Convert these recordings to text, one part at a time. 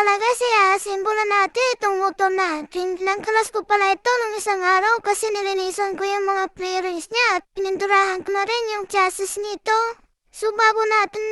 pala guys, simulan natin itong motor natin. Nangkalas ko pala ito nung isang araw kasi nilinisan ko yung mga clearance niya at pininturahan ko na rin yung chassis nito. So bago natin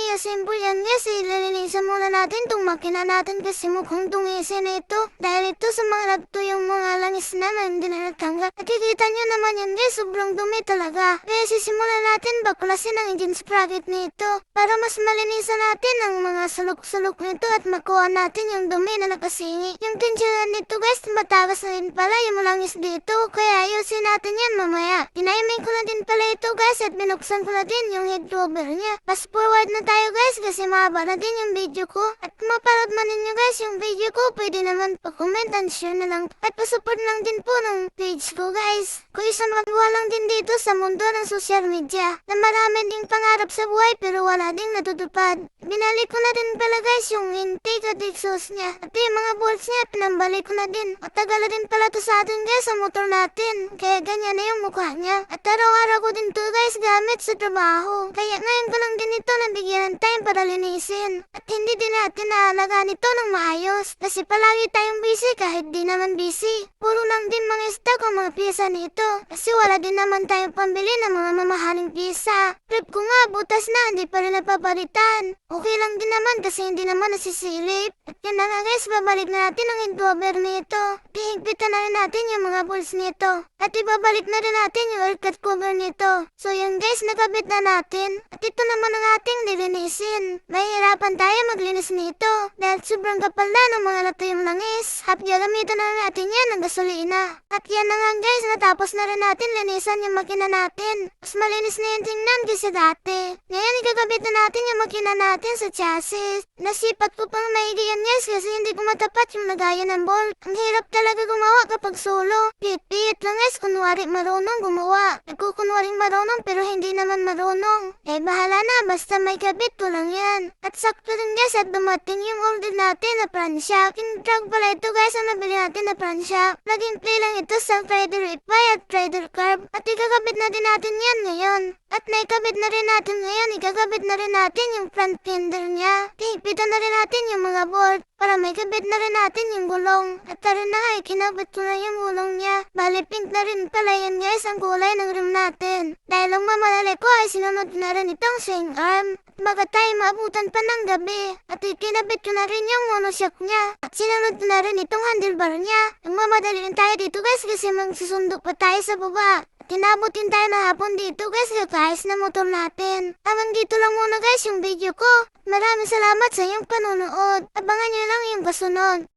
i-assemble yan guys, ililinisan muna natin itong makina natin kasi mukhang tungisin ito. Dahil ito sa mga lagto yung mga langis na hindi na natanggal. Nakikita nyo naman yan guys, sobrang dumi talaga. Kaya sisimulan natin baklasin ang engine sprocket nito para mas malinisan natin ang mga sulok-sulok nito at makuha natin yung dumi na nakasingi. Yung tensionan nito guys, matagas na rin pala yung langis dito kaya ayusin natin yan mamaya. Tiniming ko na din pala ito guys at binuksan ko na din yung head cover niya. Fast forward na tayo guys kasi mahaba na din yung video ko. At kung mapanood man ninyo guys yung video ko, pwede naman pa-comment and share na lang. At pa-support lang din po ng page ko guys. Kung isang magawa lang din dito sa mundo ng social media na marami ding pangarap sa buhay pero wala ding natutupad. Binalik ko na din pala guys yung intake at exhaust niya. At yung mga bolts niya, pinambalik ko na din. Matagal na din pala to sa atin guys sa motor natin. Kaya ganyan na yung mukha niya. At araw-araw ko din to guys gamit sa trabaho. Kaya ngayon ko lang din ito nabigyan ng time para linisin. At hindi din natin naalagaan ito ng maayos. Kasi palagi tayong busy kahit di naman busy. Puro lang din mga stock ang mga pyesa nito. Kasi wala din naman tayong pambili ng mga mamahaling pyesa. Trip ko nga butas na hindi pa rin napapalitan. Okay lang din naman kasi hindi naman nasisilip. At yan na nga guys, babalik na natin ang head cover nito. Hihigpitan na rin natin yung mga bolts nito. At ibabalik na rin natin yung oil cut cover nito. So yan guys, nakabit na natin. At ito naman ang ating lilinisin. Mahirapan tayo maglinis nito. Dahil sobrang kapal na ng mga lato yung langis. At gagamitan na natin yan ng gasolina. At yan na nga guys, natapos na rin natin linisan yung makina natin. Mas malinis na yung tingnan kasi dati. Ngayon ikagabit na natin yung makina natin sa chassis. Nasipat ko pang maigi yan guys kasi hindi ko matapat yung lagayan ng bolt. Ang hirap talaga gumawa kapag solo. Pit-pit lang guys, kunwari marunong gumawa. Nagkukunwaring marunong pero hindi naman marunong. Bahala na, basta may kabit ko lang yan. At sakto din guys at dumating yung order natin na pransya. Kintrag pala ito guys ang nabili natin na pransya. Plug-in play lang ito sa Rider Wi-Fi at Rider Curve. At ikakabit na din natin yan ngayon. At naikabit na rin natin ngayon, ikakabit na rin natin yung front fender niya. Higpitan na rin natin yung mga bolt para may kabit na rin natin yung gulong. At tara na nga, ikinabit ko na yung gulong niya. Bali pink na rin pala yan guys ang kulay ng rim natin. Dahil ang mamalali ko ay sinunod na rin itong swing arm. At baka tayo maabutan pa ng gabi. At ikinabit ko na rin yung monoshock niya. At sinunod na rin itong handlebar niya. Ang mamadali rin tayo dito guys kasi magsusundok pa tayo sa baba. Tinabutin tayo na hapon dito guys kakayos na motor natin. Hanggang dito lang muna guys yung video ko. Maraming salamat sa iyong panonood. Abangan nyo lang yung kasunod.